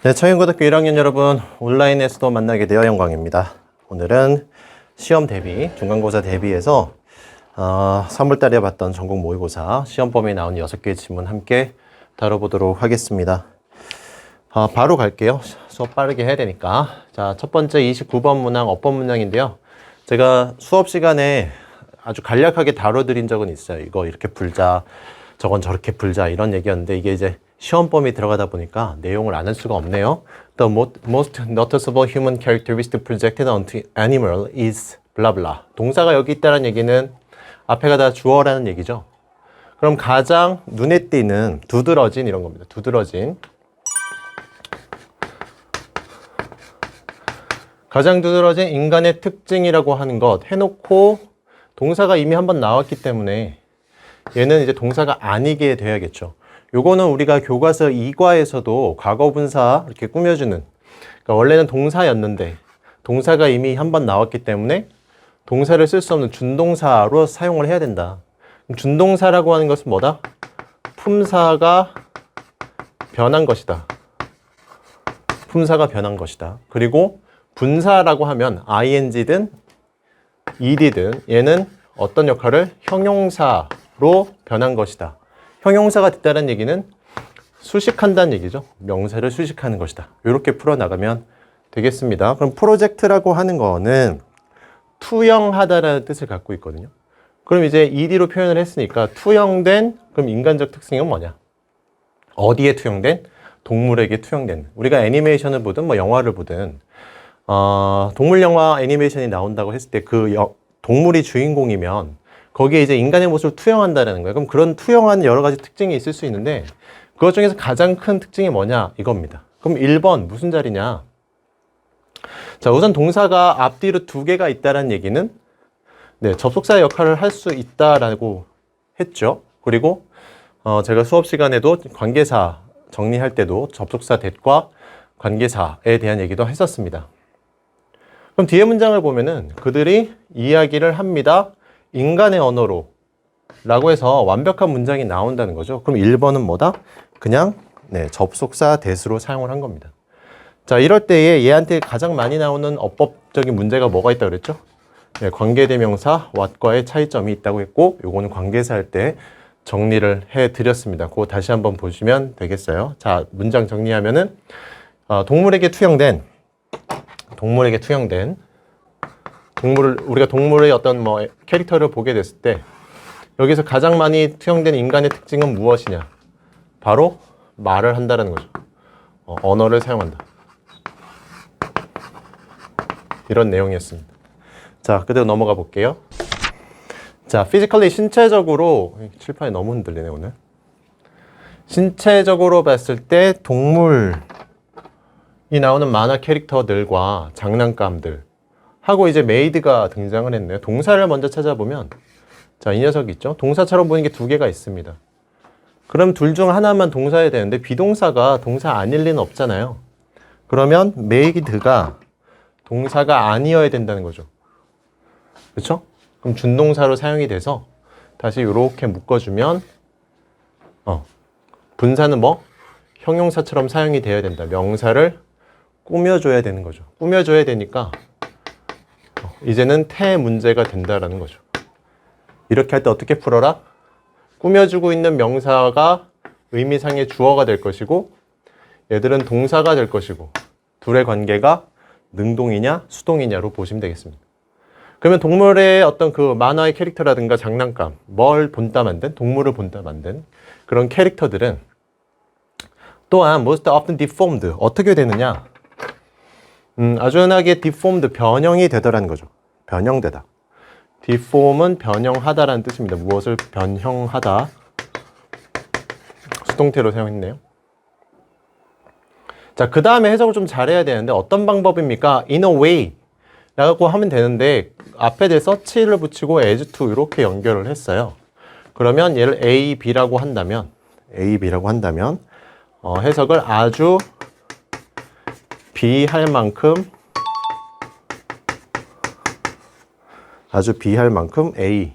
네, 청인고등학교 1학년 여러분, 온라인에서도 만나게 되어 영광입니다. 오늘은 시험 대비, 중간고사 대비해서 3월달에 봤던 전국 모의고사 시험 범위에 나온 6개의 지문 함께 다뤄보도록 하겠습니다. 바로 갈게요. 수업 빠르게 해야 되니까. 자, 첫 번째 29번 문항 어법 문항인데요. 제가 수업 시간에 아주 간략하게 다뤄드린 적은 있어요. 이거 이렇게 풀자, 저건 저렇게 풀자 이런 얘기였는데 이게 이제 시험 범위 들어가다 보니까 내용을 안 할 수가 없네요. The most noticeable human characteristic projected onto animal is blah blah. 동사가 여기 있다는 얘기는 앞에가 다 주어라는 얘기죠. 그럼 가장 눈에 띄는 두드러진 이런 겁니다. 두드러진. 가장 두드러진 인간의 특징이라고 하는 것 해놓고 동사가 이미 한번 나왔기 때문에 얘는 이제 동사가 아니게 돼야겠죠. 요거는 우리가 교과서 2과에서도 과거분사 이렇게 꾸며주는, 그러니까 원래는 동사였는데 동사가 이미 한번 나왔기 때문에 동사를 쓸 수 없는 준동사로 사용을 해야 된다. 준동사라고 하는 것은 뭐다? 품사가 변한 것이다. 품사가 변한 것이다. 그리고 분사라고 하면 ing든 ed든 얘는 어떤 역할을 형용사로 변한 것이다. 형용사가 됐다는 얘기는 수식한다는 얘기죠. 명사를 수식하는 것이다. 이렇게 풀어나가면 되겠습니다. 그럼 프로젝트라고 하는 거는 투영하다라는 뜻을 갖고 있거든요. 그럼 이제 ed로 표현을 했으니까 투영된, 그럼 인간적 특징은 뭐냐? 어디에 투영된? 동물에게 투영된. 우리가 애니메이션을 보든 뭐 영화를 보든 동물 영화 애니메이션이 나온다고 했을 때 그 동물이 주인공이면 거기에 이제 인간의 모습을 투영한다는 거예요. 그럼 그런 투영하는 여러 가지 특징이 있을 수 있는데 그것 중에서 가장 큰 특징이 뭐냐? 이겁니다. 그럼 1번 무슨 자리냐? 자, 우선 동사가 앞뒤로 두 개가 있다는 얘기는 접속사 역할을 할 수 있다라고 했죠. 그리고 제가 수업 시간에도 관계사 정리할 때도 접속사 that과 관계사에 대한 얘기도 했었습니다. 그럼 뒤에 문장을 보면은 그들이 이야기를 합니다. 인간의 언어로 라고 해서 완벽한 문장이 나온다는 거죠. 그럼 1번은 뭐다? 그냥 접속사 that으로 사용을 한 겁니다. 자, 이럴 때에 얘한테 가장 많이 나오는 어법적인 문제가 뭐가 있다고 그랬죠? 관계대명사 what과의 차이점이 있다고 했고 요거는 관계사 할 때 정리를 해드렸습니다. 그거 다시 한번 보시면 되겠어요. 자, 문장 정리하면은 동물에게 투영된 우리가 동물의 어떤 캐릭터를 보게 됐을 때 여기서 가장 많이 투영된 인간의 특징은 무엇이냐? 바로 말을 한다는 거죠. 언어를 사용한다. 이런 내용이었습니다. 자, 그대로 넘어가 볼게요. 자, physically 신체적으로 칠판이 너무 흔들리네 오늘. 신체적으로 봤을 때 동물이 나오는 만화 캐릭터들과 장난감들 하고 이제 메이드가 등장을 했네요. 동사를 먼저 찾아보면 자, 이 녀석 있죠? 동사처럼 보이는 게 두 개가 있습니다. 그럼 둘 중 하나만 동사여야 되는데 비동사가 동사 아닐 리는 없잖아요. 그러면 메이드가 동사가 아니어야 된다는 거죠. 그렇죠? 그럼 준동사로 사용이 돼서 다시 이렇게 묶어주면 분사는 형용사처럼 사용이 되어야 된다. 명사를 꾸며줘야 되는 거죠. 꾸며줘야 되니까 이제는 태 문제가 된다라는 거죠. 이렇게 할 때 어떻게 풀어라? 꾸며주고 있는 명사가 의미상의 주어가 될 것이고 얘들은 동사가 될 것이고 둘의 관계가 능동이냐 수동이냐로 보시면 되겠습니다. 그러면 동물의 어떤 그 만화의 캐릭터라든가 장난감, 동물을 본따 만든 그런 캐릭터들은 또한 most often deformed 어떻게 되느냐? 아주 흔하게 deformed 변형이 되더라는 거죠. 변형되다. deform은 변형하다라는 뜻입니다. 무엇을 변형하다. 수동태로 사용했네요. 자, 그 다음에 해석을 좀 잘해야 되는데 어떤 방법입니까? in a way 라고 하면 되는데 앞에 대해 such를 붙이고 as to 이렇게 연결을 했어요. 그러면 얘를 A, B라고 한다면 해석을 아주 비할 만큼 A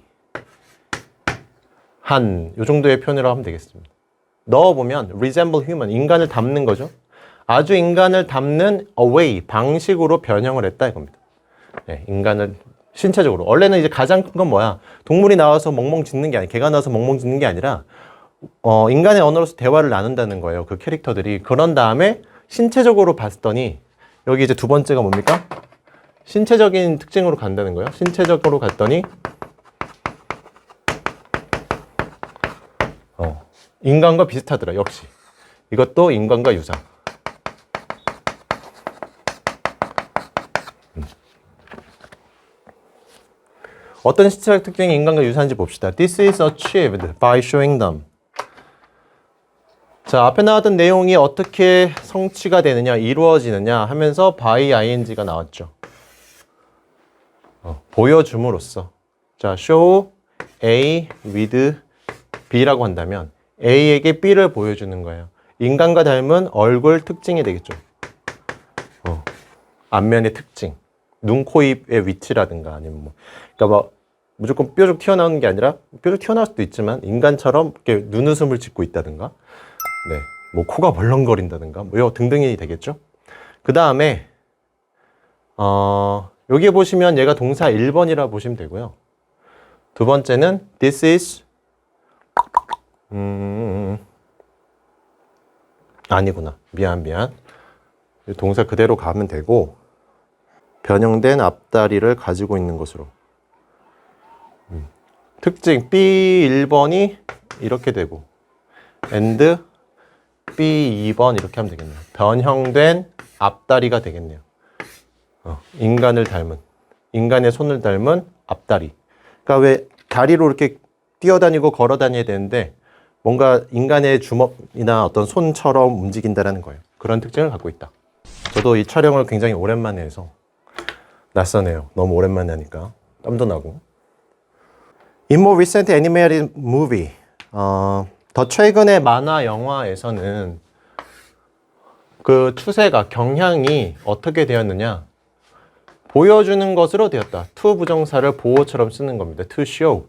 요 정도의 표현으로 하면 되겠습니다. 넣어보면 resemble human, 인간을 닮는 거죠. 아주 인간을 닮는 a way, 방식으로 변형을 했다 이겁니다. 네, 인간을 신체적으로. 원래는 이제 가장 큰 건 뭐야? 동물이 나와서 멍멍 짖는 게 아니라, 개가 나와서 멍멍 짖는 게 아니라, 인간의 언어로서 대화를 나눈다는 거예요. 그 캐릭터들이. 그런 다음에 신체적으로 봤더니, 여기 이제 두 번째가 뭡니까? 신체적인 특징으로 간다는 거예요. 신체적으로 갔더니, 인간과 비슷하더라, 역시. 이것도 인간과 유사. 어떤 신체적 특징이 인간과 유사한지 봅시다. This is achieved by showing them. 자, 앞에 나왔던 내용이 어떻게 성취가 되느냐, 이루어지느냐 하면서 by ing가 나왔죠. 보여줌으로써. 자, show A with B라고 한다면 A에게 B를 보여주는 거예요. 인간과 닮은 얼굴 특징이 되겠죠. 안면의 특징. 눈, 코, 입의 위치라든가 아니면 뭐. 그러니까 뭐 무조건 뾰족 튀어나오는 게 아니라 뾰족 튀어나올 수도 있지만 인간처럼 이렇게 눈웃음을 짓고 있다든가. 네. 뭐 코가 벌렁거린다든가 뭐 등등이 되겠죠. 그 다음에 여기 보시면 얘가 동사 1번이라 보시면 되고요. 두 번째는 this is 아니구나. 미안. 동사 그대로 가면 되고 변형된 앞다리를 가지고 있는 것으로. 특징 B1번이 이렇게 되고 and B2번 이렇게 하면 되겠네요. 변형된 앞다리가 되겠네요. 인간을 닮은, 인간의 손을 닮은 앞다리. 그러니까 왜 다리로 이렇게 뛰어다니고 걸어다녀야 되는데 뭔가 인간의 주먹이나 어떤 손처럼 움직인다라는 거예요. 그런 특징을 갖고 있다. 저도 이 촬영을 굉장히 오랜만에 해서 낯서네요. 너무 오랜만에 하니까 땀도 나고. In more recent animated movie, 더 최근의 만화 영화에서는 그 추세가 경향이 어떻게 되었느냐? 보여주는 것으로 되었다. to 부정사를 보호처럼 쓰는 겁니다. To show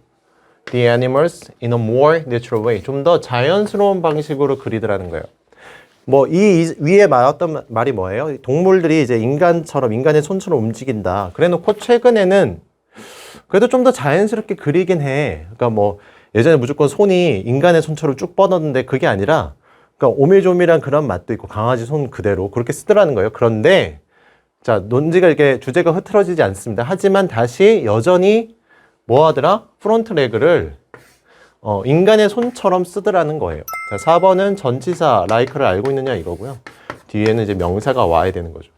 the animals in a more natural way. 좀 더 자연스러운 방식으로 그리더라는 거예요. 뭐 이 위에 말했던 말이 뭐예요? 동물들이 이제 인간처럼 인간의 손처럼 움직인다. 그래놓고 최근에는 그래도 좀 더 자연스럽게 그리긴 해. 그러니까 뭐 예전에 무조건 손이 인간의 손처럼 쭉 뻗었는데 그게 아니라 그러니까 오밀조밀한 그런 맛도 있고 강아지 손 그대로 그렇게 쓰더라는 거예요. 그런데 자, 논지가 이렇게 주제가 흐트러지지 않습니다. 하지만 다시 여전히 뭐 하더라? 프론트 레그를 인간의 손처럼 쓰더라는 거예요. 자, 4번은 전치사 like를 알고 있느냐 이거고요. 뒤에는 이제 명사가 와야 되는 거죠.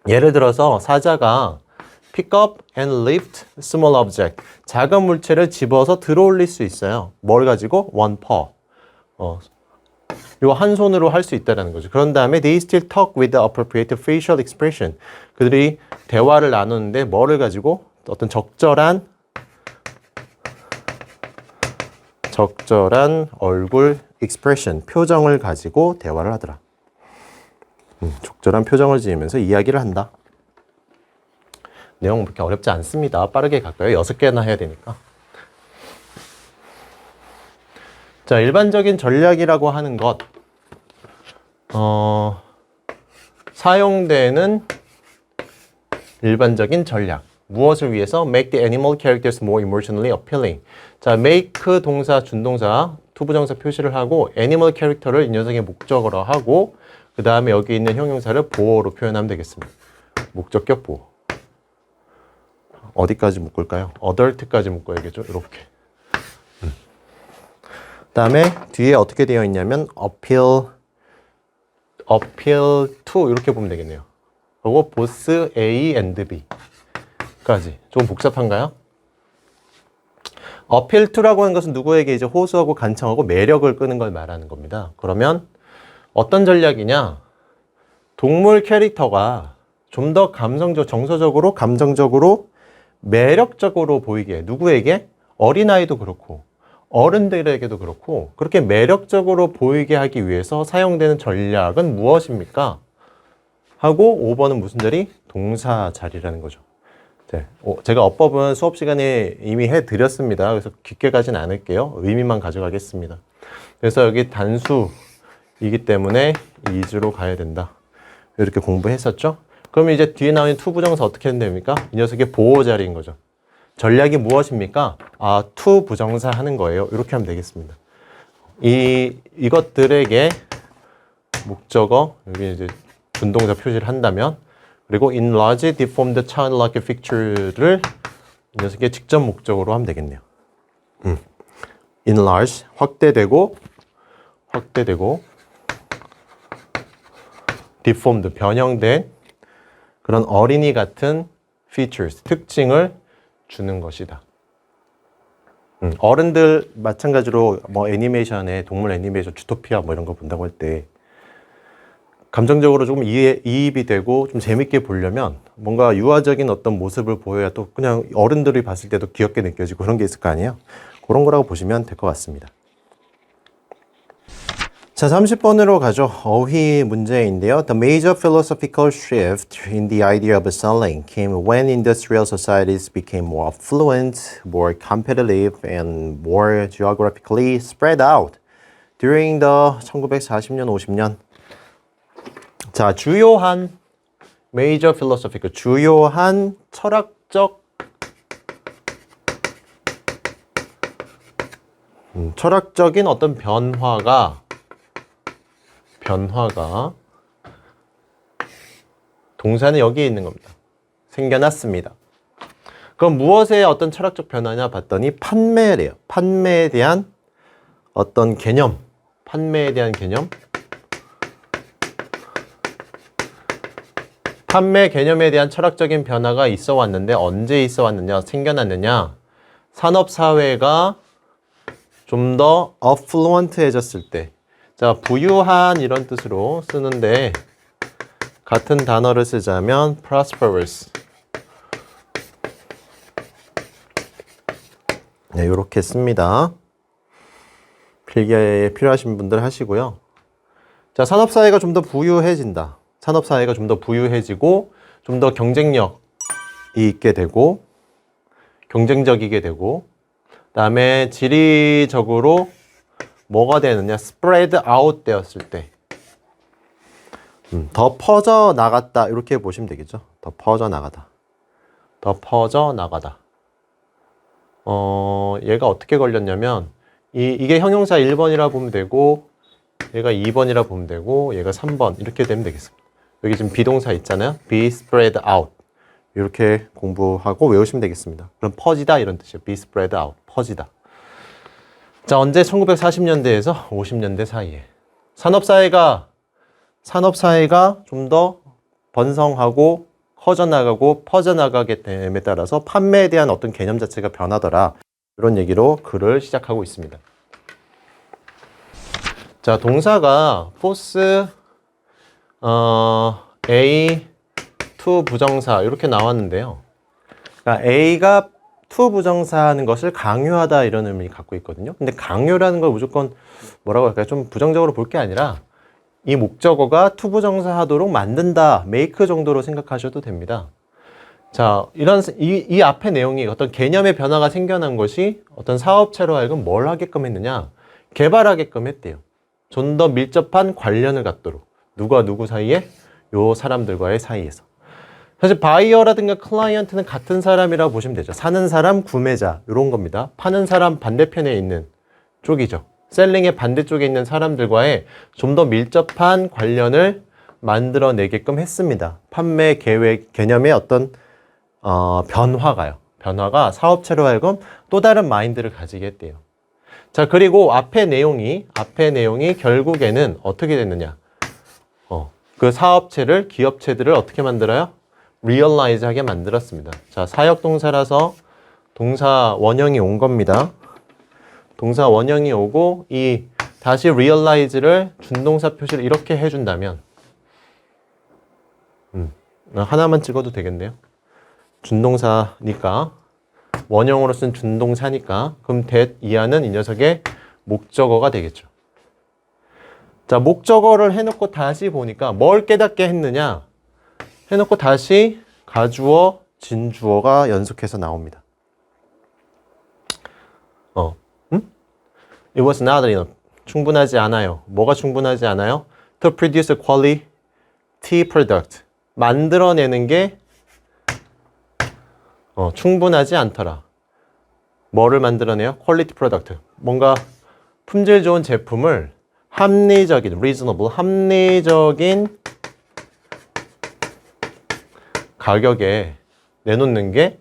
예를 들어서 사자가 pick up and lift small object. 작은 물체를 집어서 들어올릴 수 있어요. 뭘 가지고? one paw. 이거 한 손으로 할 수 있다는 거죠. 그런 다음에 they still talk with the appropriate facial expression. 그들이 대화를 나누는데 뭐를 가지고? 어떤 적절한 얼굴 expression, 표정을 가지고 대화를 하더라. 적절한 표정을 지으면서 이야기를 한다. 내용 그렇게 어렵지 않습니다. 빠르게 갈까요? 6개나 해야 되니까. 자, 일반적인 전략이라고 하는 것. 사용되는 일반적인 전략. 무엇을 위해서? Make the animal characters more emotionally appealing. 자, make 동사, 준동사, 투부정사 표시를 하고 animal 캐릭터를 이 녀석의 목적어로 하고 그 다음에 여기 있는 형용사를 보어로 표현하면 되겠습니다. 목적격 보어. 어디까지 묶을까요? adult까지 묶어야겠죠? 이렇게. 그 다음에 뒤에 어떻게 되어 있냐면 appeal to 이렇게 보면 되겠네요. 그리고 both A and B 까지. 좀 복잡한가요? appeal to라고 하는 것은 누구에게 이제 호소하고 간청하고 매력을 끄는 걸 말하는 겁니다. 그러면 어떤 전략이냐? 동물 캐릭터가 좀 더 정서적으로 감정적으로 매력적으로 보이게. 누구에게? 어린아이도 그렇고 어른들에게도 그렇고 그렇게 매력적으로 보이게 하기 위해서 사용되는 전략은 무엇입니까? 하고 5번은 무슨 자리? 동사 자리라는 거죠. 네. 제가 어법은 수업 시간에 이미 해드렸습니다. 그래서 깊게 가진 않을게요. 의미만 가져가겠습니다. 그래서 여기 단수 이기 때문에 is로 가야 된다. 이렇게 공부했었죠? 그러면 이제 뒤에 나오는 to 부정사 어떻게 하면 됩니까? 이 녀석의 보호 자리인 거죠. 전략이 무엇입니까? to 부정사 하는 거예요. 이렇게 하면 되겠습니다. 이것들에게 목적어, 여기 이제 준동사 표시를 한다면, 그리고 enlarge, deform the childlike feature를 이 녀석의 직접 목적으로 하면 되겠네요. enlarge, 확대되고, deformed, 변형된 그런 어린이 같은 features, 특징을 주는 것이다. 어른들 마찬가지로 뭐 애니메이션에 동물 애니메이션 주토피아 뭐 이런 거 본다고 할 때 감정적으로 조금 이입이 되고 좀 재밌게 보려면 뭔가 유아적인 어떤 모습을 보여야 또 그냥 어른들이 봤을 때도 귀엽게 느껴지고 그런 게 있을 거 아니에요? 그런 거라고 보시면 될 것 같습니다. 자, 30번으로 가죠. 어휘 문제인데요. The major philosophical shift in the idea of selling came when industrial societies became more affluent, more competitive, and more geographically spread out during the 1940년, 50년. 자, 주요한 major philosophical, 주요한 철학적인 어떤 변화가 동사는 여기에 있는 겁니다. 생겨났습니다. 그럼 무엇의 어떤 철학적 변화냐 봤더니 판매래요. 판매에 대한 어떤 개념, 판매 개념에 대한 철학적인 변화가 있어 왔는데 언제 있어 왔느냐, 생겨났느냐? 산업사회가 좀 더 affluent해졌을 때. 자, 부유한 이런 뜻으로 쓰는데 같은 단어를 쓰자면 prosperous. 네, 이렇게 씁니다. 필기에 필요하신 분들 하시고요. 자, 산업사회가 좀 더 부유해진다. 산업사회가 좀 더 부유해지고 좀 더 경쟁력이 있게 되고 경쟁적이게 되고 그다음에 지리적으로 뭐가 되느냐? spread out 되었을 때 더 퍼져 나갔다 이렇게 보시면 되겠죠. 더 퍼져 나가다. 얘가 어떻게 걸렸냐면 이게 형용사 1번이라 보면 되고 얘가 2번이라 보면 되고 얘가 3번 이렇게 되면 되겠습니다. 여기 지금 비동사 있잖아요. be spread out 이렇게 공부하고 외우시면 되겠습니다. 그럼 퍼지다 이런 뜻이에요. be spread out, 퍼지다. 자, 언제 1940년대에서 50년대 사이에 산업사회가 좀 더 번성하고 커져나가고 퍼져나가게 됨에 따라서 판매에 대한 어떤 개념 자체가 변하더라. 이런 얘기로 글을 시작하고 있습니다. 자, 동사가 force, A, to 부정사 이렇게 나왔는데요. 그러니까 A가 to 부정사 하는 것을 강요하다 이런 의미를 갖고 있거든요. 근데 강요라는 걸 무조건 뭐라고 할까요? 좀 부정적으로 볼 게 아니라 이 목적어가 to 부정사 하도록 만든다, make 정도로 생각하셔도 됩니다. 자, 이 앞의 내용이 어떤 개념의 변화가 생겨난 것이 어떤 사업체로 하여금 뭘 하게끔 했느냐? 개발하게끔 했대요. 좀 더 밀접한 관련을 갖도록. 누가 누구 사이에? 요 사람들과의 사이에서. 사실 바이어라든가 클라이언트는 같은 사람이라고 보시면 되죠. 사는 사람, 구매자 이런 겁니다. 파는 사람 반대편에 있는 쪽이죠. 셀링의 반대쪽에 있는 사람들과의 좀 더 밀접한 관련을 만들어내게끔 했습니다. 판매 계획 개념의 어떤 변화가 사업체로 하여금 또 다른 마인드를 가지게 했대요. 자, 그리고 앞의 내용이 결국에는 어떻게 됐느냐? 그 사업체를, 기업체들을 어떻게 만들어요? realize 하게 만들었습니다. 자, 사역동사라서 동사 원형이 온 겁니다. 동사 원형이 오고 이 다시 realize를 준동사 표시를 이렇게 해준다면 하나만 찍어도 되겠네요. 준동사니까 원형으로 쓴 준동사니까 그럼 that 이하는 이 녀석의 목적어가 되겠죠. 자, 목적어를 해놓고 다시 보니까 뭘 깨닫게 했느냐 해놓고 다시 가주어, 진주어가 연속해서 나옵니다. It was not enough. 충분하지 않아요. 뭐가 충분하지 않아요? To produce a quality product. 만들어내는 게 충분하지 않더라. 뭐를 만들어내요? quality product. 뭔가 품질 좋은 제품을 합리적인, reasonable, 합리적인 가격에 내놓는 게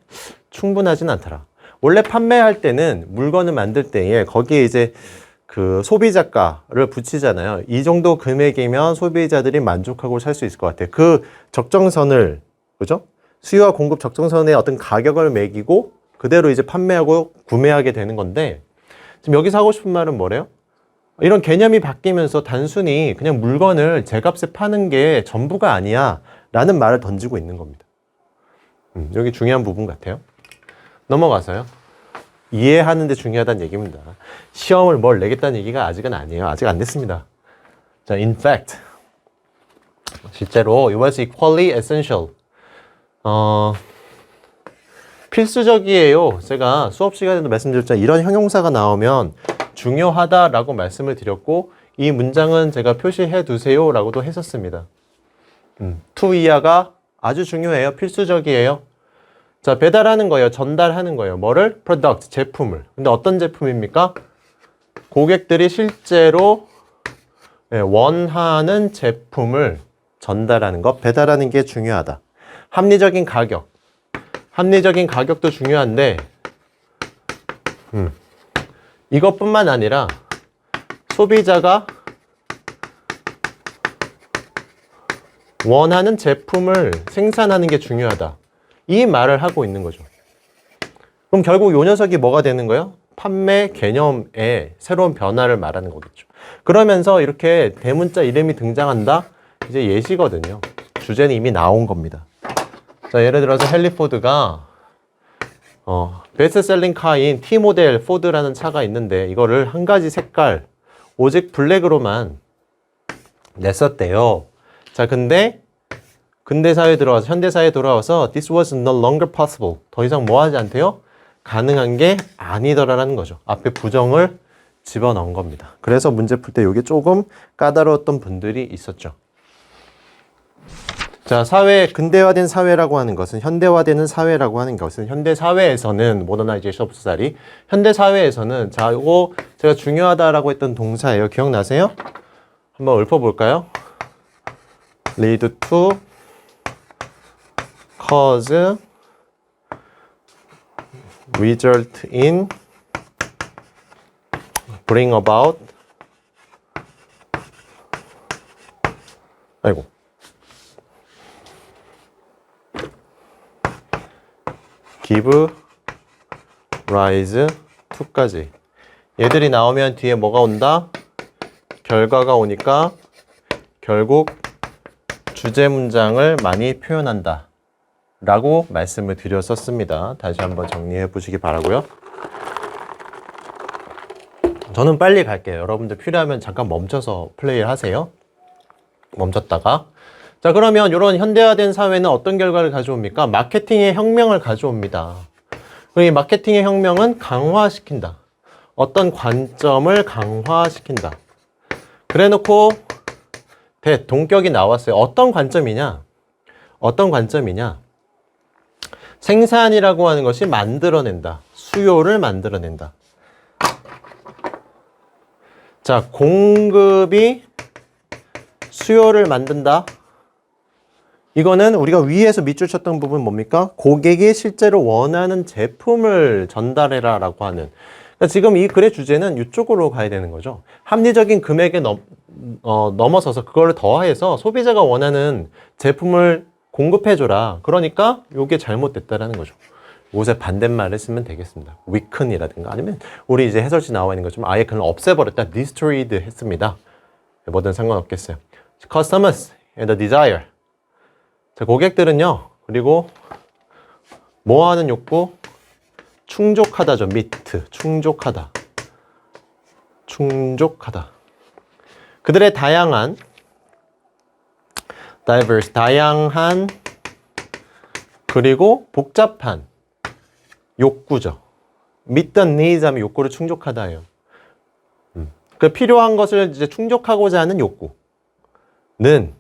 충분하진 않더라. 원래 판매할 때는 물건을 만들 때에 거기에 이제 그 소비자가를 붙이잖아요. 이 정도 금액이면 소비자들이 만족하고 살 수 있을 것 같아요. 그 적정선을, 그죠? 수요와 공급 적정선에 어떤 가격을 매기고 그대로 이제 판매하고 구매하게 되는 건데, 지금 여기서 하고 싶은 말은 뭐래요? 이런 개념이 바뀌면서 단순히 그냥 물건을 제값에 파는 게 전부가 아니야 라는 말을 던지고 있는 겁니다. 여기 중요한 부분 같아요. 넘어가서요. 이해하는 데 중요하다는 얘기입니다. 시험을 뭘 내겠다는 얘기가 아직은 아니에요. 아직 안 됐습니다. 자, in fact. 실제로 it was equally essential. 필수적이에요. 제가 수업 시간에도 말씀드렸잖아요. 이런 형용사가 나오면 중요하다라고 말씀을 드렸고, 이 문장은 제가 표시해 두세요 라고도 했었습니다. to 이하가 아주 중요해요. 필수적이에요. 자, 배달하는 거예요. 전달하는 거예요. 뭐를? product, 제품을. 근데 어떤 제품입니까? 고객들이 실제로 원하는 제품을 전달하는 것, 배달하는 게 중요하다. 합리적인 가격. 합리적인 가격도 중요한데, 이것뿐만 아니라 소비자가 원하는 제품을 생산하는 게 중요하다. 이 말을 하고 있는 거죠. 그럼 결국 요 녀석이 뭐가 되는 거예요? 판매 개념의 새로운 변화를 말하는 거겠죠. 그러면서 이렇게 대문자 이름이 등장한다? 이제 예시거든요. 주제는 이미 나온 겁니다. 자, 예를 들어서 헨리 포드가 베스트셀링 카인 T모델 포드라는 차가 있는데 이거를 한 가지 색깔, 오직 블랙으로만 냈었대요. 자, 근데 근대사회에 들어와서, 현대사회에 돌아와서 This was no longer possible. 더 이상 뭐 하지 않대요? 가능한 게 아니더라라는 거죠. 앞에 부정을 집어넣은 겁니다. 그래서 문제 풀 때 이게 조금 까다로웠던 분들이 있었죠. 자, 사회, 근대화된 사회라고 하는 것은, 현대화되는 사회라고 하는 것은, 현대사회에서는, 모더나이제이션 오브 소사이티, 현대사회에서는, 자, 이거 제가 중요하다라고 했던 동사예요. 기억나세요? 한번 읊어볼까요? lead to, cause, result in, bring about, 아이고. give, rise, to까지. 얘들이 나오면 뒤에 뭐가 온다? 결과가 오니까 결국 주제 문장을 많이 표현한다 라고 말씀을 드렸었습니다. 다시 한번 정리해 보시기 바라고요. 저는 빨리 갈게요. 여러분들 필요하면 잠깐 멈춰서 플레이를 하세요. 멈췄다가. 자, 그러면 이런 현대화된 사회는 어떤 결과를 가져옵니까? 마케팅의 혁명을 가져옵니다. 이 마케팅의 혁명은 강화시킨다. 어떤 관점을 강화시킨다. 그래놓고 동격이 나왔어요. 어떤 관점이냐? 어떤 관점이냐? 생산이라고 하는 것이 만들어낸다. 수요를 만들어낸다. 자, 공급이 수요를 만든다. 이거는 우리가 위에서 밑줄 쳤던 부분 뭡니까? 고객이 실제로 원하는 제품을 전달해라 라고 하는. 그러니까 지금 이 글의 주제는 이쪽으로 가야 되는 거죠. 합리적인 금액에 넘어서서 그걸 더해서 소비자가 원하는 제품을 공급해줘라. 그러니까 이게 잘못됐다라는 거죠. 이것의 반대말을 쓰면 되겠습니다. weaken이라든가 아니면 우리 이제 해설지 나와 있는 것처럼 아예 그냥 없애버렸다. destroyed 했습니다. 뭐든 상관없겠어요. customers and the desire. 자, 고객들은요. 그리고 뭐 하는 욕구? 충족하다죠. meet. 충족하다. 충족하다. 그들의 다양한 diverse. 다양한 그리고 복잡한 욕구죠. meet the needs 하면 욕구를 충족하다예요. 그 필요한 것을 이제 충족하고자 하는 욕구는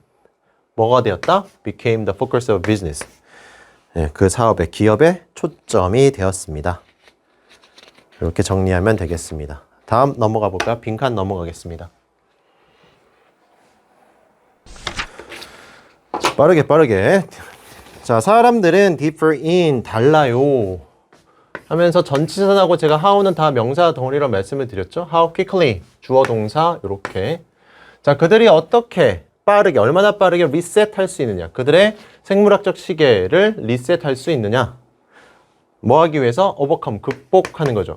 뭐가 되었다? became the focus of business. 네, 그 사업의, 기업의 초점이 되었습니다. 이렇게 정리하면 되겠습니다. 다음 넘어가 볼까요? 빈칸 넘어가겠습니다. 빠르게. 자, 사람들은 differ in, 달라요. 하면서 전치사하고 제가 how는 다 명사 덩어리로 말씀을 드렸죠. how quickly, 주어 동사, 이렇게. 자, 그들이 어떻게 빠르게, 얼마나 빠르게 리셋할 수 있느냐. 그들의 생물학적 시계를 리셋할 수 있느냐. 뭐 하기 위해서? overcome, 극복하는 거죠.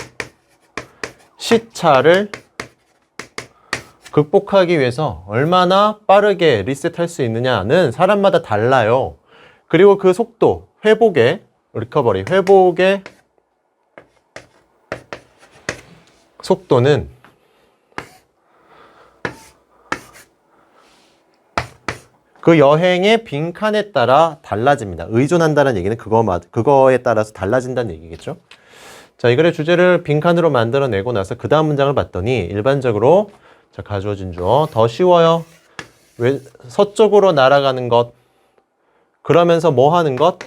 시차를 극복하기 위해서 얼마나 빠르게 리셋할 수 있느냐는 사람마다 달라요. 그리고 그 속도, 회복의 속도는 그 여행의 빈칸에 따라 달라집니다. 의존한다는 얘기는 그거에 따라서 달라진다는 얘기겠죠. 자, 이 글의 주제를 빈칸으로 만들어내고 나서 그 다음 문장을 봤더니 일반적으로 자, 가주어진 주어 더 쉬워요. 왜 서쪽으로 날아가는 것. 그러면서 뭐 하는 것?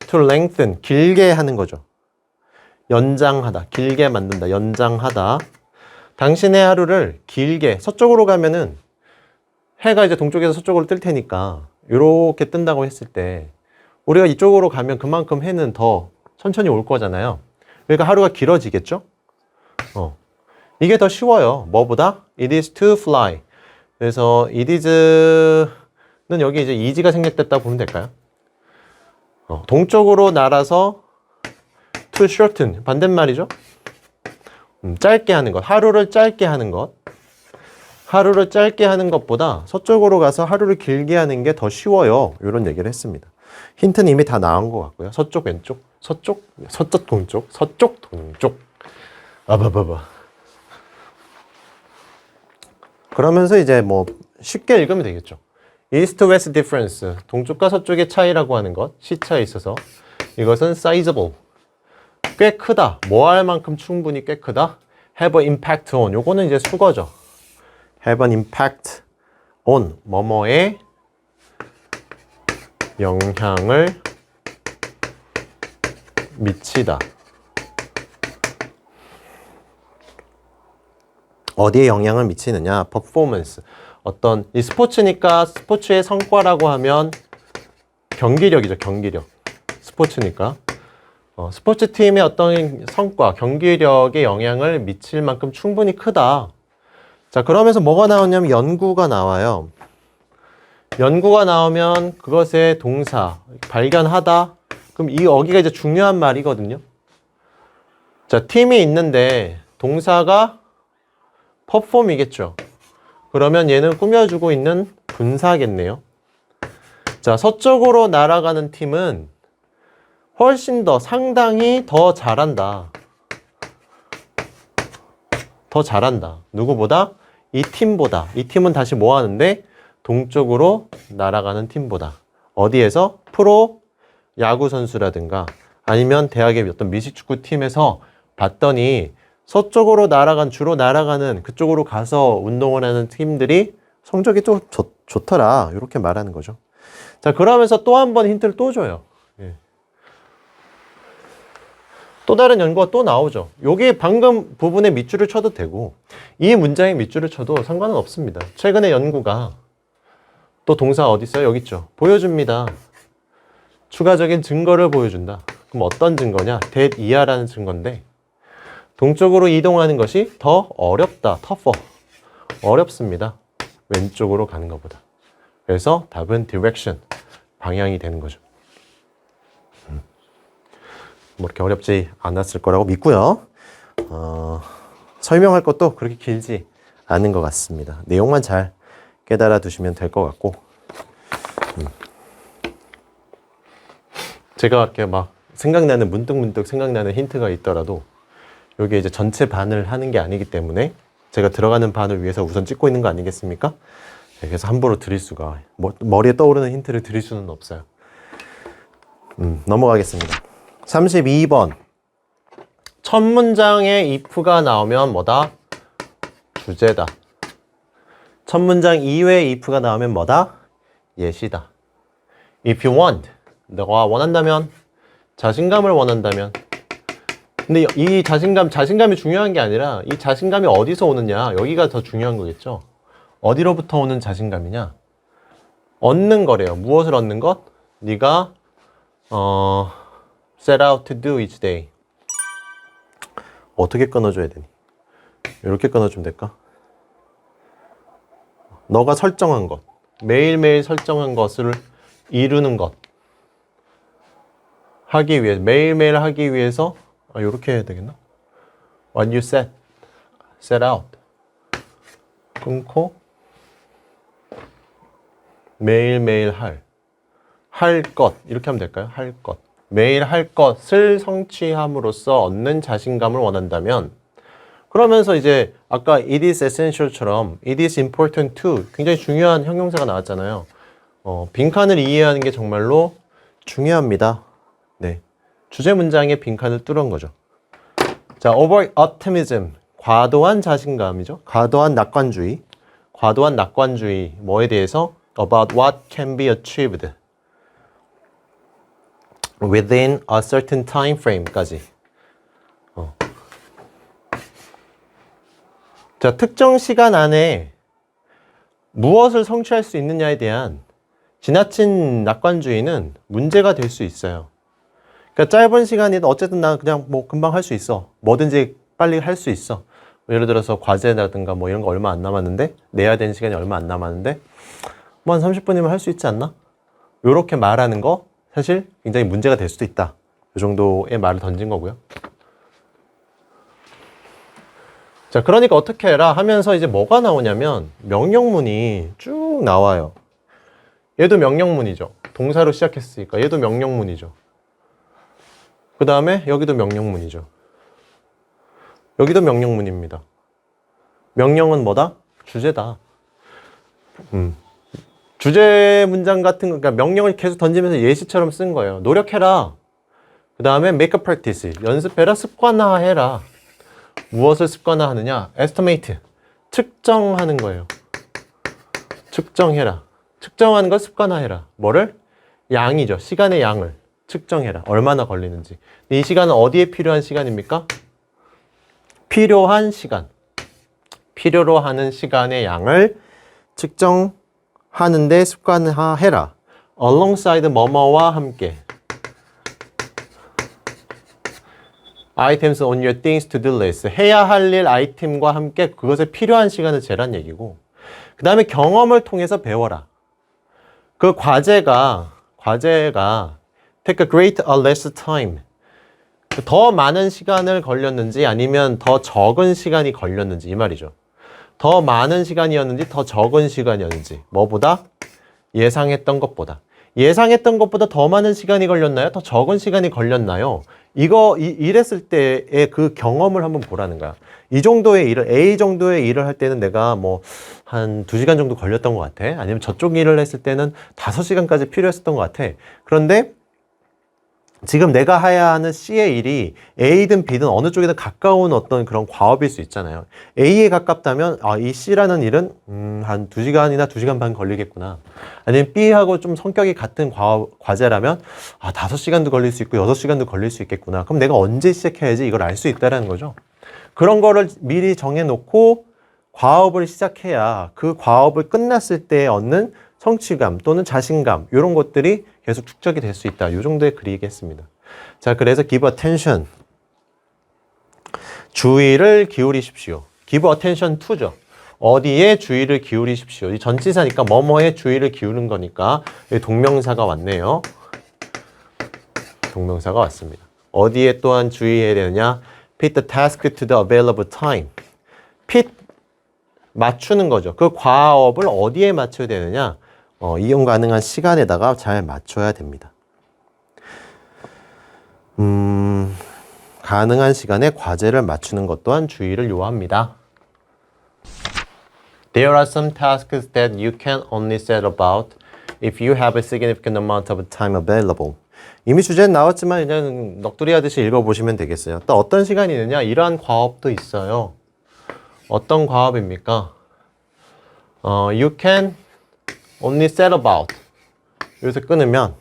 to lengthen, 길게 하는 거죠. 연장하다, 길게 만든다, 연장하다. 당신의 하루를 길게, 서쪽으로 가면은 해가 이제 동쪽에서 서쪽으로 뜰 테니까 이렇게 뜬다고 했을 때 우리가 이쪽으로 가면 그만큼 해는 더 천천히 올 거잖아요. 그러니까 하루가 길어지겠죠? 이게 더 쉬워요. 뭐보다? It is to fly. 그래서 it is는 여기 이제 easy가 생략됐다고 보면 될까요? 동쪽으로 날아서 to shorten, 반대말이죠? 짧게 하는 것, 하루를 짧게 하는 것. 하루를 짧게 하는 것보다 서쪽으로 가서 하루를 길게 하는 게 더 쉬워요. 이런 얘기를 했습니다. 힌트는 이미 다 나온 것 같고요. 서쪽, 왼쪽, 서쪽, 동쪽, 서쪽, 동쪽. 아바바바. 그러면서 이제 뭐 쉽게 읽으면 되겠죠. East-West difference, 동쪽과 서쪽의 차이라고 하는 것, 시차에 있어서 이것은 sizable, 꽤 크다. 뭐 할 만큼 충분히 꽤 크다. Have an impact on, 요거는 이제 수거죠. Have an impact on, 뭐뭐에 영향을 미치다. 어디에 영향을 미치느냐? 퍼포먼스. 어떤 이 스포츠니까 스포츠의 성과라고 하면 경기력이죠. 경기력. 스포츠니까. 스포츠팀의 어떤 성과, 경기력에 영향을 미칠 만큼 충분히 크다. 자, 그러면서 뭐가 나오냐면 연구가 나와요. 연구가 나오면 그것의 동사, 발견하다. 그럼 이 어기가 이제 중요한 말이거든요. 자, 팀이 있는데 동사가 perform이겠죠. 그러면 얘는 꾸며주고 있는 분사겠네요. 자, 서쪽으로 날아가는 팀은 훨씬 더, 상당히 더 잘한다. 더 잘한다. 누구보다? 이 팀보다. 이 팀은 다시 뭐 하는데? 동쪽으로 날아가는 팀보다. 어디에서? 프로 야구 선수라든가 아니면 대학의 어떤 미식축구 팀에서 봤더니 서쪽으로 주로 날아가는 그쪽으로 가서 운동을 하는 팀들이 성적이 좀 좋더라. 이렇게 말하는 거죠. 자, 그러면서 또 한 번 힌트를 또 줘요. 예. 또 다른 연구가 또 나오죠. 여기 방금 부분에 밑줄을 쳐도 되고 이 문장에 밑줄을 쳐도 상관은 없습니다. 최근에 연구가 또 동사 어디 있어요? 여기 있죠. 보여줍니다. 추가적인 증거를 보여준다. 그럼 어떤 증거냐? that 이하라는 증거인데 동쪽으로 이동하는 것이 더 어렵다. tougher. 어렵습니다. 왼쪽으로 가는 것보다. 그래서 답은 direction. 방향이 되는 거죠. 뭐 이렇게 어렵지 않았을 거라고 믿고요. 설명할 것도 그렇게 길지 않은 것 같습니다. 내용만 잘 깨달아 두시면 될 것 같고. 제가 이렇게 막 문득 생각나는 힌트가 있더라도 여기 이제 전체 반을 하는 게 아니기 때문에 제가 들어가는 반을 위해서 우선 찍고 있는 거 아니겠습니까? 그래서 함부로 드릴 수가, 머리에 떠오르는 힌트를 드릴 수는 없어요. 넘어가겠습니다. 32번. 첫 문장에 if가 나오면 뭐다? 주제다. 첫 문장 이외에 if가 나오면 뭐다? 예시다. If you want, 너가 원한다면, 자신감을 원한다면. 근데 이 자신감이 중요한 게 아니라 이 자신감이 어디서 오느냐, 여기가 더 중요한 거겠죠. 어디로부터 오는 자신감이냐? 얻는 거래요. 무엇을 얻는 것? 네가 set out to do each day. 어떻게 끊어줘야 되니? 이렇게 끊어주면 될까? 너가 설정한 것, 매일매일 설정한 것을 이루는 것 하기 위해, 매일매일 하기 위해서 이렇게 해야 되겠나? What you set out. 끊고 매일매일 할 것, 이렇게 하면 될까요? 할 것. 매일 할 것을 성취함으로써 얻는 자신감을 원한다면, 그러면서 이제 아까 it is essential처럼 it is important to 굉장히 중요한 형용사가 나왔잖아요. 빈칸을 이해하는 게 정말로 중요합니다. 네, 주제 문장의 빈칸을 뚫은 거죠. 자, over optimism, 과도한 자신감이죠. 과도한 낙관주의. 과도한 낙관주의, 뭐에 대해서? About what can be achieved within a certain time frame까지. 자, 특정 시간 안에 무엇을 성취할 수 있느냐에 대한 지나친 낙관주의는 문제가 될 수 있어요. 그러니까 짧은 시간이든 어쨌든 나 그냥 뭐 금방 할 수 있어. 뭐든지 빨리 할 수 있어. 예를 들어서 과제라든가 뭐 이런 거 얼마 안 남았는데, 내야 되는 시간이 얼마 안 남았는데 뭐 한 30분이면 할 수 있지 않나? 요렇게 말하는 거 사실 굉장히 문제가 될 수도 있다. 이 정도의 말을 던진 거고요. 자, 그러니까 어떻게 해라 하면서 이제 뭐가 나오냐면 명령문이 쭉 나와요. 얘도 명령문이죠. 동사로 시작했으니까 얘도 명령문이죠. 그 다음에 여기도 명령문이죠. 여기도 명령문입니다. 명령은 뭐다? 주제다. 주제 문장 같은 거, 그러니까 명령을 계속 던지면서 예시처럼 쓴 거예요. 노력해라. 그 다음에 make a practice. 연습해라. 습관화해라. 무엇을 습관화하느냐? estimate. 측정하는 거예요. 측정해라. 측정하는 걸 습관화해라. 뭐를? 양이죠. 시간의 양을 측정해라. 얼마나 걸리는지. 이 시간은 어디에 필요한 시간입니까? 필요한 시간. 필요로 하는 시간의 양을 측정하는데 습관화해라. alongside 뭐뭐와 함께. items on your things to do list. 해야 할 일 아이템과 함께 그것에 필요한 시간을 재란 얘기고, 그 다음에 경험을 통해서 배워라. 그 과제가 take a great or less time. 더 많은 시간을 걸렸는지 아니면 더 적은 시간이 걸렸는지 이 말이죠. 더 많은 시간이었는지 더 적은 시간이었는지. 뭐보다? 예상했던 것보다. 예상했던 것보다 더 많은 시간이 걸렸나요? 더 적은 시간이 걸렸나요? 이랬을 때의 그 경험을 한번 보라는 거야. 이 정도의 일을, A 정도의 일을 할 때는 내가 뭐 한 2시간 정도 걸렸던 것 같아. 아니면 저쪽 일을 했을 때는 5시간까지 필요했었던 것 같아. 그런데 지금 내가 해야 하는 C의 일이 A든 B든 어느 쪽이든 가까운 어떤 그런 과업일 수 있잖아요. A에 가깝다면 이 C라는 일은 한 2시간이나 2시간 반 걸리겠구나. 아니면 B하고 좀 성격이 같은 과제라면 5시간도 걸릴 수 있고 6시간도 걸릴 수 있겠구나. 그럼 내가 언제 시작해야지 이걸 알 수 있다는 거죠. 그런 거를 미리 정해놓고 과업을 시작해야 그 과업을 끝났을 때 얻는 성취감 또는 자신감, 이런 것들이 계속 축적이 될 수 있다. 이 정도의 글이겠습니다. 자, 그래서 give attention. 주의를 기울이십시오. give attention to죠. 어디에 주의를 기울이십시오. 이 전치사니까 뭐뭐에 주의를 기울인 거니까 동명사가 왔네요. 동명사가 왔습니다. 어디에 또한 주의해야 되느냐? Fit the task to the available time. fit, 맞추는 거죠. 그 과업을 어디에 맞춰야 되느냐? 이용 가능한 시간에다가 잘 맞춰야 됩니다. 가능한 시간에 과제를 맞추는 것 또한 주의를 요합니다. There are some tasks that you can only set about if you have a significant amount of time available. 이미 주제는 나왔지만 그냥 넋두리 하듯이 읽어보시면 되겠어요. 또 어떤 시간이 있느냐? 이러한 과업도 있어요. 어떤 과업입니까? You can only set about. 여기서 끊으면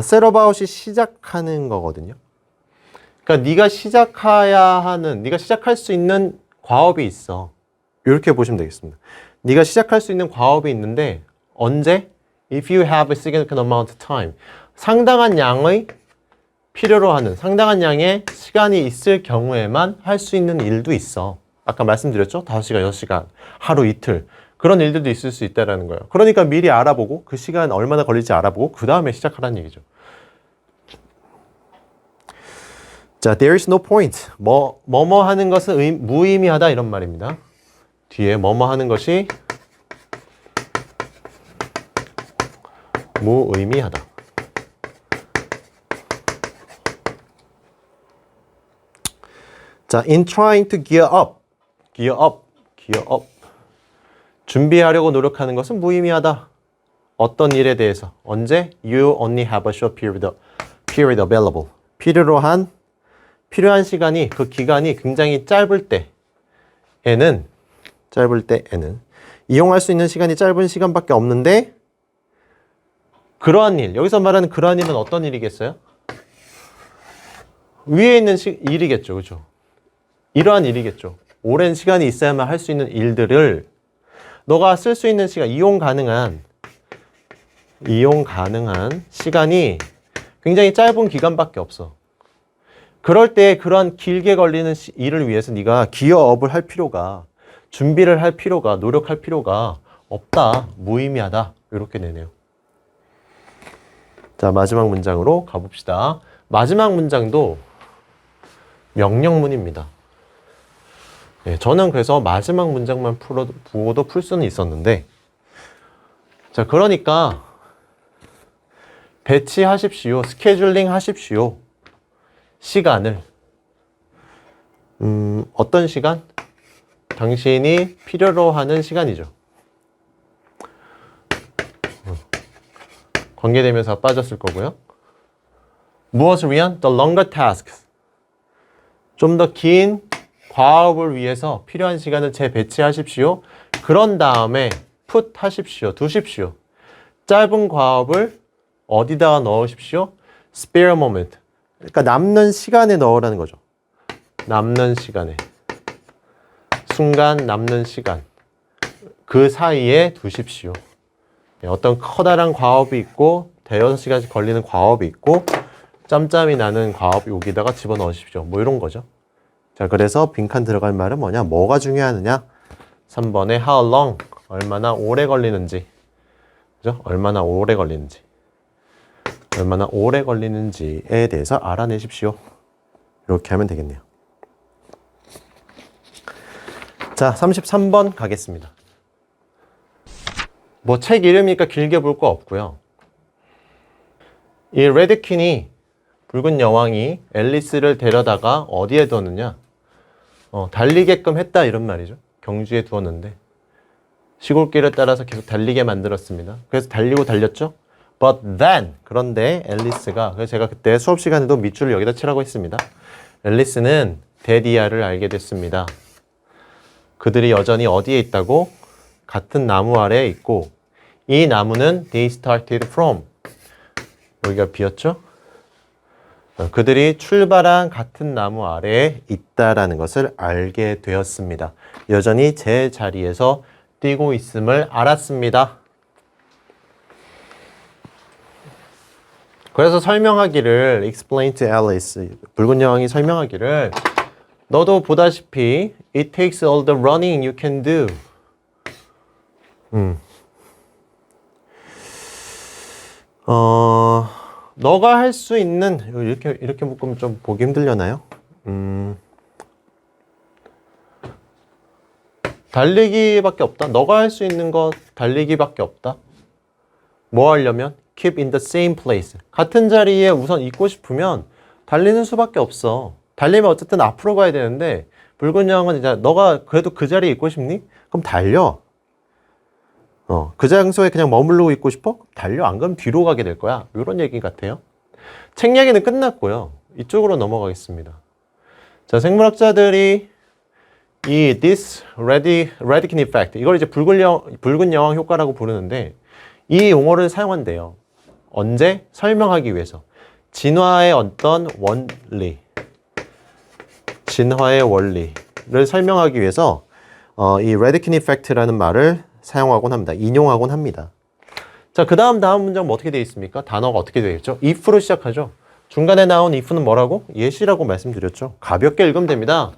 set about이 시작하는 거거든요. 그러니까 네가 시작할 수 있는 과업이 있어. 이렇게 보시면 되겠습니다. 네가 시작할 수 있는 과업이 있는데 언제? If you have a significant amount of time. 상당한 양의 필요로 하는 상당한 양의 시간이 있을 경우에만 할 수 있는 일도 있어. 아까 말씀드렸죠? 5시간, 6시간, 하루 이틀. 그런 일들도 있을 수 있다는 거예요. 그러니까 미리 알아보고 그 시간 얼마나 걸릴지 알아보고 그 다음에 시작하라는 얘기죠. 자, there is no point. 뭐뭐 하는 것은 무의미하다 이런 말입니다. 뒤에 뭐뭐 하는 것이 무의미하다. 자, in trying to gear up. 준비하려고 노력하는 것은 무의미하다. 어떤 일에 대해서. 언제? You only have a short period available. 필요한 시간이, 그 기간이 굉장히 짧을 때에는 이용할 수 있는 시간이 짧은 시간밖에 없는데 그러한 일, 여기서 말하는 그러한 일은 어떤 일이겠어요? 위에 있는 일이겠죠. 그렇죠? 이러한 일이겠죠. 오랜 시간이 있어야만 할 수 있는 일들을 너가 쓸 수 있는 시간, 이용 가능한 시간이 굉장히 짧은 기간밖에 없어. 그럴 때 그런 길게 걸리는 일을 위해서 네가 기어업을 할 필요가, 준비를 할 필요가, 노력할 필요가 없다. 무의미하다. 이렇게 되네요. 자, 마지막 문장으로 가봅시다. 마지막 문장도 명령문입니다. 네, 저는 그래서 마지막 문장만 보고도 풀 수는 있었는데, 자, 그러니까 배치하십시오. 스케줄링 하십시오. 시간을. 어떤 시간? 당신이 필요로 하는 시간이죠. 관계대명사 빠졌을 거고요. 무엇을 위한? The longer tasks. 좀 더 긴 과업을 위해서 필요한 시간을 재배치하십시오. 그런 다음에 put 하십시오. 두십시오. 짧은 과업을 어디다가 넣으십시오? spare moment. 그러니까 남는 시간에 넣으라는 거죠. 남는 시간에. 순간 남는 시간. 그 사이에 두십시오. 어떤 커다란 과업이 있고 대여섯 시간씩 걸리는 과업이 있고 짬짬이 나는 과업 여기다가 집어넣으십시오. 뭐 이런 거죠. 자, 그래서 빈칸 들어갈 말은 뭐냐? 뭐가 중요하느냐? 3번에 how long, 얼마나 오래 걸리는지. 그죠? 얼마나 오래 걸리는지에 대해서 알아내십시오. 이렇게 하면 되겠네요. 자, 33번 가겠습니다. 뭐 책 이름이니까 길게 볼 거 없고요. 이 레드킨이, 붉은 여왕이 앨리스를 데려다가 어디에 두었느냐? 달리게끔 했다 이런 말이죠. 경주에 두었는데 시골길을 따라서 계속 달리게 만들었습니다. 그래서 달렸죠. But then, 그런데 앨리스가, 그래서 제가 그때 수업 시간에도 밑줄을 여기다 치라고 했습니다. 앨리스는 데디아를 알게 됐습니다. 그들이 여전히 어디에 있다고? 같은 나무 아래에 있고, 이 나무는 they started from. 여기가 비었죠? 그들이 출발한 같은 나무 아래에 있다라는 것을 알게 되었습니다. 여전히 제 자리에서 뛰고 있음을 알았습니다. 그래서 설명하기를 explain to Alice, 붉은 여왕이 설명하기를 너도 보다시피 it takes all the running you can do. 너가 할 수 있는, 이렇게 묶으면 좀 보기 힘들려나요? 달리기밖에 없다. 너가 할 수 있는 것 달리기밖에 없다. 뭐 하려면? Keep in the same place. 같은 자리에 우선 있고 싶으면 달리는 수밖에 없어. 달리면 어쨌든 앞으로 가야 되는데 붉은 여왕은 이제 너가 그래도 그 자리에 있고 싶니? 그럼 달려. 그 장소에 그냥 머물러 있고 싶어? 달려. 안 그러면 뒤로 가게 될 거야. 이런 얘기 같아요. 책 이야기는 끝났고요. 이쪽으로 넘어가겠습니다. 자, 생물학자들이 이 this Redikin effect 이걸 이제 붉은 여왕 효과라고 부르는데 이 용어를 사용한대요. 언제? 설명하기 위해서. 진화의 어떤 원리, 진화의 원리를 설명하기 위해서 이 Redikin effect라는 말을 사용하곤 합니다. 인용하곤 합니다. 자, 그 다음 문장 뭐 어떻게 되어 있습니까? 단어가 어떻게 되어 있죠? if로 시작하죠. 중간에 나온 if는 뭐라고? 예시라고 말씀드렸죠. 가볍게 읽으면 됩니다.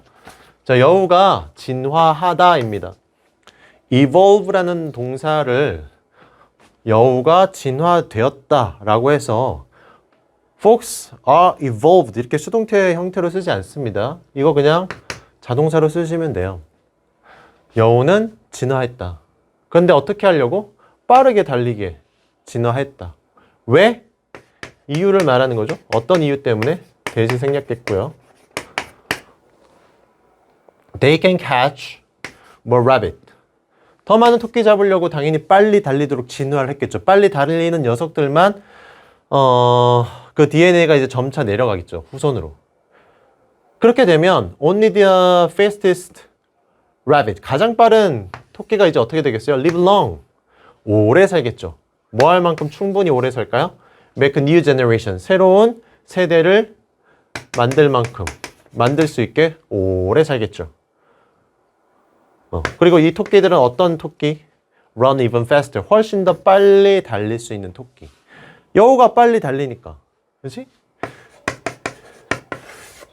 자, 여우가 진화하다입니다. evolve라는 동사를 여우가 진화되었다라고 해서 Folks are evolved 이렇게 수동태 형태로 쓰지 않습니다. 이거 그냥 자동사로 쓰시면 돼요. 여우는 진화했다. 그런데 어떻게 하려고? 빠르게 달리게 진화했다. 왜? 이유를 말하는 거죠. 어떤 이유 때문에? 대신 생략됐고요. They can catch more rabbit. 더 많은 토끼 잡으려고 당연히 빨리 달리도록 진화를 했겠죠. 빨리 달리는 녀석들만 그 DNA가 이제 점차 내려가겠죠. 후손으로. 그렇게 되면 only the fastest rabbit, 가장 빠른 토끼가 이제 어떻게 되겠어요? live long, 오래 살겠죠. 뭐 할 만큼 충분히 오래 살까요? make a new generation, 새로운 세대를 만들 만큼, 만들 수 있게 오래 살겠죠. 그리고 이 토끼들은 어떤 토끼? run even faster, 훨씬 더 빨리 달릴 수 있는 토끼. 여우가 빨리 달리니까. 그렇지?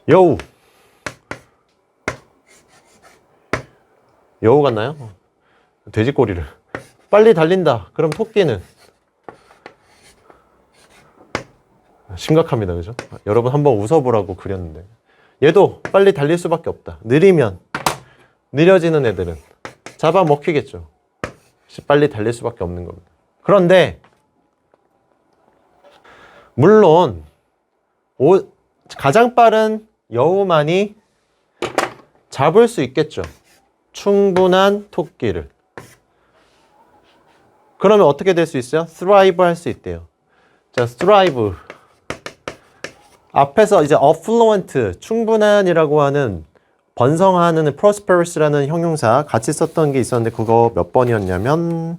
여우 같나요? 돼지꼬리를 빨리 달린다. 그럼 토끼는 심각합니다. 그죠? 여러분 한번 웃어보라고 그렸는데 얘도 빨리 달릴 수밖에 없다. 느려지는 애들은 잡아먹히겠죠. 빨리 달릴 수밖에 없는 겁니다. 그런데 물론 가장 빠른 여우만이 잡을 수 있겠죠. 충분한 토끼를. 그러면 어떻게 될 수 있어요? thrive 할 수 있대요. 자, thrive 앞에서 이제 affluent, 충분한이라고 하는 번성하는 prosperous라는 형용사 같이 썼던 게 있었는데 그거 몇 번이었냐면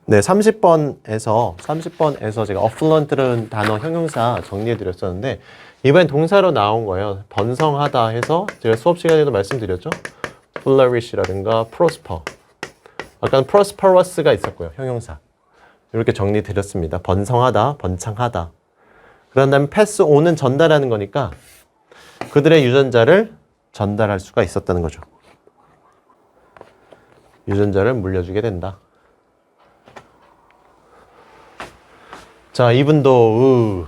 네, 30번에서 제가 affluent라는 단어 형용사 정리해 드렸었는데 이번엔 동사로 나온 거예요. 번성하다 해서 제가 수업 시간에도 말씀드렸죠. flourish라든가 prosper. 아까는 prosperous가 있었고요. 형용사. 이렇게 정리 드렸습니다. 번성하다, 번창하다. 그런 다음에 pass on은 전달하는 거니까 그들의 유전자를 전달할 수가 있었다는 거죠. 유전자를 물려주게 된다. 자, even though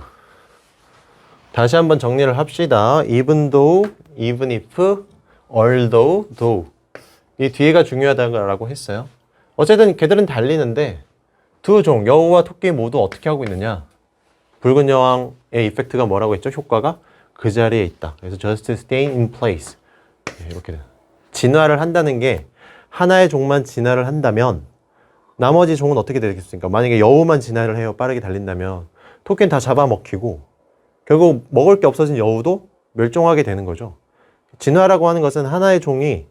다시 한번 정리를 합시다. even though, even if, although, though 이 뒤에가 중요하다고 했어요. 어쨌든 걔들은 달리는데 두 종, 여우와 토끼 모두 어떻게 하고 있느냐? 붉은 여왕의 이펙트가 뭐라고 했죠? 효과가 그 자리에 있다. 그래서 just stay in place. 이렇게 진화를 한다는 게 하나의 종만 진화를 한다면 나머지 종은 어떻게 되겠습니까? 만약에 여우만 진화를 해요. 빠르게 달린다면 토끼는 다 잡아먹히고 결국 먹을 게 없어진 여우도 멸종하게 되는 거죠. 진화라고 하는 것은 하나의 종이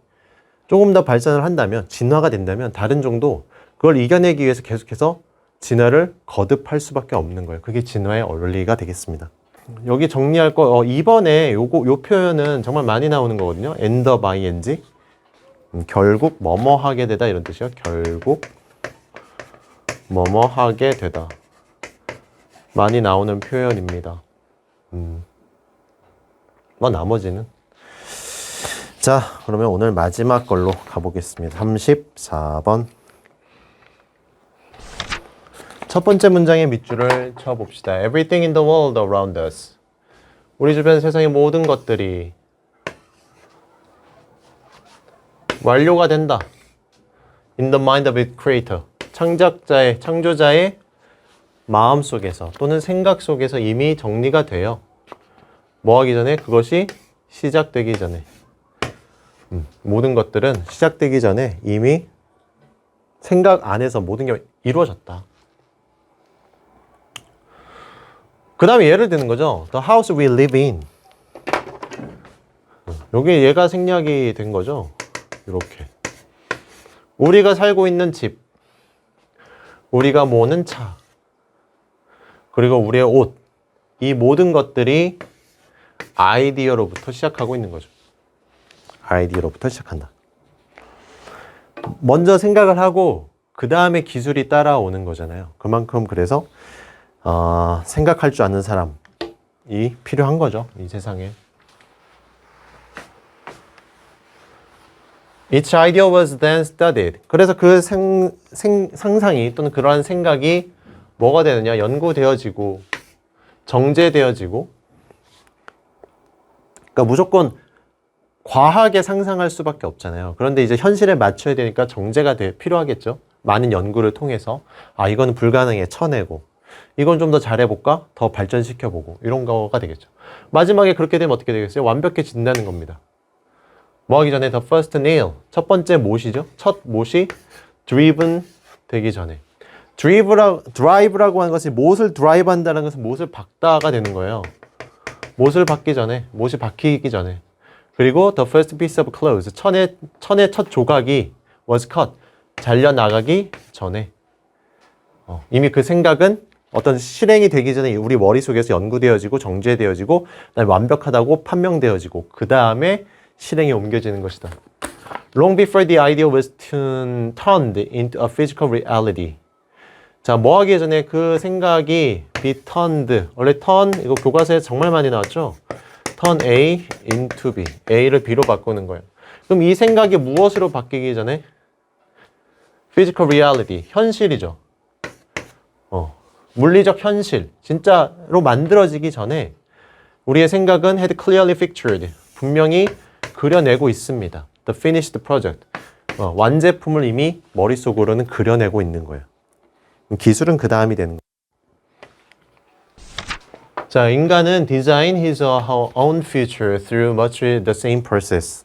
조금 더 발전을 한다면, 진화가 된다면 다른 종도 그걸 이겨내기 위해서 계속해서 진화를 거듭할 수밖에 없는 거예요. 그게 진화의 원리가 되겠습니다. 여기 정리할 거 2번에 요 표현은 정말 많이 나오는 거거든요. end up ing. 결국 뭐뭐 하게 되다 이런 뜻이요. 결국 뭐뭐 하게 되다. 많이 나오는 표현입니다. 뭐 나머지는 자, 그러면 오늘 마지막 걸로 가보겠습니다. 34번. 첫 번째 문장의 밑줄을 쳐봅시다. Everything in the world around us. 우리 주변 세상의 모든 것들이 완료가 된다. In the mind of its creator. 창조자의 마음 속에서 또는 생각 속에서 이미 정리가 돼요. 뭐 하기 전에? 그것이 시작되기 전에. 모든 것들은 시작되기 전에 이미 생각 안에서 모든 게 이루어졌다. 그 다음에 예를 드는 거죠. The house we live in. 여기 얘가 생략이 된 거죠. 이렇게. 우리가 살고 있는 집, 우리가 모는 차, 그리고 우리의 옷, 이 모든 것들이 아이디어로부터 시작하고 있는 거죠. 아이디어로부터 시작한다. 먼저 생각을 하고 그 다음에 기술이 따라오는 거잖아요. 그만큼 그래서 생각할 줄 아는 사람이 필요한 거죠. 이 세상에. Each idea was then studied. 그래서 그 상상이 또는 그러한 생각이 뭐가 되느냐? 연구되어지고 정제되어지고, 그러니까 무조건 과하게 상상할 수밖에 없잖아요. 그런데 이제 현실에 맞춰야 되니까 정제가 필요하겠죠. 많은 연구를 통해서 이거는 불가능해 쳐내고, 이건 좀 더 잘해볼까? 더 발전시켜보고, 이런 거가 되겠죠. 마지막에 그렇게 되면 어떻게 되겠어요? 완벽해진다는 겁니다. 뭐 하기 전에 the first nail, 첫 번째 못이죠. 첫 못이 driven 되기 전에. drive라고 하는 것이 못을 drive 한다는 것은 못을 박다가 되는 거예요. 못을 박기 전에, 못이 박히기 전에. 그리고 the first piece of clothes, 천의 첫 조각이 was cut, 잘려나가기 전에. 이미 그 생각은 어떤 실행이 되기 전에 우리 머릿속에서 연구되어지고 정제되어지고 그다음에 완벽하다고 판명되어지고 그 다음에 실행에 옮겨지는 것이다. Long before the idea was turned into a physical reality. 자, 뭐 하기 전에 그 생각이 be turned. 원래 turn, 이거 교과서에 정말 많이 나왔죠? turn A into B. A를 B로 바꾸는 거예요. 그럼 이 생각이 무엇으로 바뀌기 전에? physical reality. 현실이죠. 물리적 현실. 진짜로 만들어지기 전에 우리의 생각은 had clearly pictured. 분명히 그려내고 있습니다. The finished project. 완제품을 이미 머릿속으로는 그려내고 있는 거예요. 기술은 그 다음이 되는 거예요. 자, 인간은 design his own future through much the same process.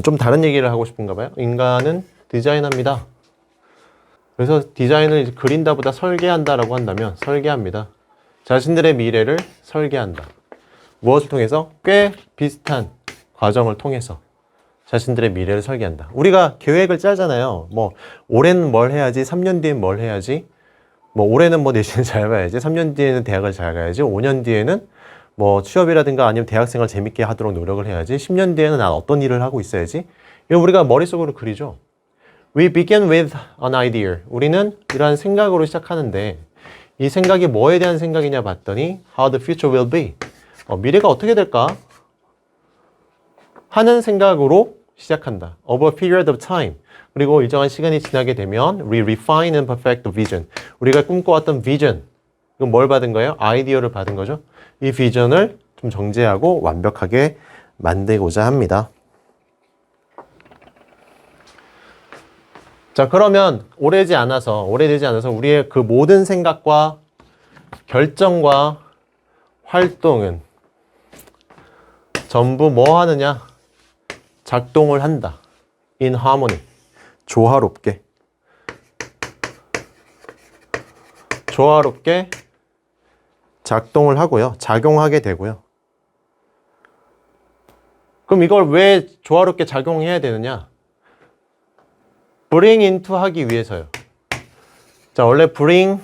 좀 다른 얘기를 하고 싶은가 봐요. 인간은 디자인합니다. 그래서 디자인을 이제 그린다보다 설계한다라고 한다면 설계합니다. 자신들의 미래를 설계한다. 무엇을 통해서? 꽤 비슷한 과정을 통해서 자신들의 미래를 설계한다. 우리가 계획을 짜잖아요. 뭐 올해는 뭘 해야지, 3년 뒤엔 뭘 해야지, 뭐 올해는 뭐 내신을 잘 봐야지, 3년 뒤에는 대학을 잘 가야지, 5년 뒤에는 뭐 취업이라든가 아니면 대학생활 재밌게 하도록 노력을 해야지, 10년 뒤에는 난 어떤 일을 하고 있어야지. 이거 우리가 머릿속으로 그리죠. We begin with an idea. 우리는 이러한 생각으로 시작하는데 이 생각이 뭐에 대한 생각이냐 봤더니 how the future will be. 미래가 어떻게 될까? 하는 생각으로 시작한다. Over a period of time. 그리고 일정한 시간이 지나게 되면 we refine and perfect the vision. 우리가 꿈꿔왔던 vision. 이건 뭘 받은 거예요? 아이디어를 받은 거죠. 이 비전을 좀 정제하고 완벽하게 만들고자 합니다. 자, 그러면 오래되지 않아서 우리의 그 모든 생각과 결정과 활동은 전부 뭐 하느냐? 작동을 한다. In harmony. 조화롭게. 조화롭게 작동을 하고요. 작용하게 되고요. 그럼 이걸 왜 조화롭게 작용해야 되느냐? bring into 하기 위해서요. 자, 원래 bring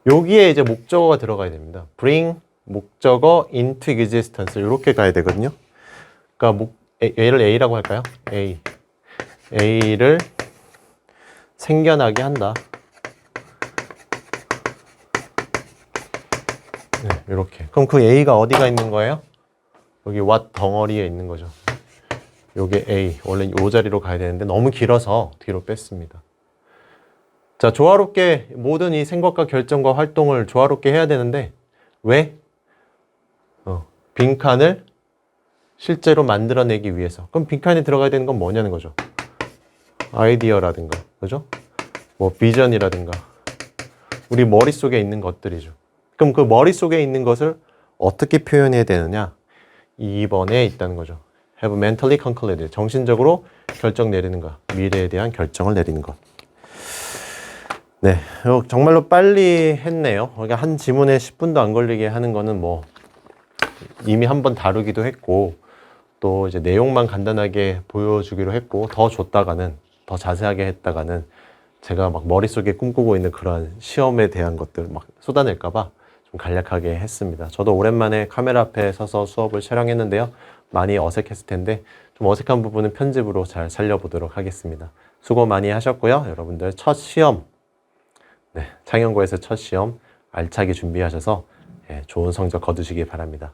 여기에 이제 목적어가 들어가야 됩니다. bring 목적어 into existence 이렇게 가야 되거든요. 그러니까 얘를 A라고 할까요? A를 생겨나게 한다. 네, 이렇게. 그럼 그 A가 어디가 있는 거예요? 여기 what 덩어리에 있는 거죠. 요게 A. 원래 이 자리로 가야 되는데 너무 길어서 뒤로 뺐습니다. 자, 조화롭게 모든 이 생각과 결정과 활동을 조화롭게 해야 되는데 왜? 빈칸을 실제로 만들어내기 위해서. 그럼 빈칸에 들어가야 되는 건 뭐냐는 거죠. 아이디어라든가, 그죠? 뭐 비전이라든가 우리 머릿속에 있는 것들이죠. 그럼 그 머릿속에 있는 것을 어떻게 표현해야 되느냐? 2번에 있다는 거죠. have mentally concluded. 정신적으로 결정 내리는 것. 미래에 대한 결정을 내리는 것. 네, 정말로 빨리 했네요. 그러니까 한 지문에 10분도 안 걸리게 하는 거는 뭐 이미 한번 다루기도 했고 또 이제 내용만 간단하게 보여주기로 했고 더 줬다가는 더 자세하게 했다가는 제가 막 머릿속에 꿈꾸고 있는 그런 시험에 대한 것들 막 쏟아낼까봐 좀 간략하게 했습니다. 저도 오랜만에 카메라 앞에 서서 수업을 촬영했는데요. 많이 어색했을 텐데 좀 어색한 부분은 편집으로 잘 살려보도록 하겠습니다. 수고 많이 하셨고요. 여러분들 첫 시험, 네, 창연고에서 첫 시험 알차게 준비하셔서 좋은 성적 거두시기 바랍니다.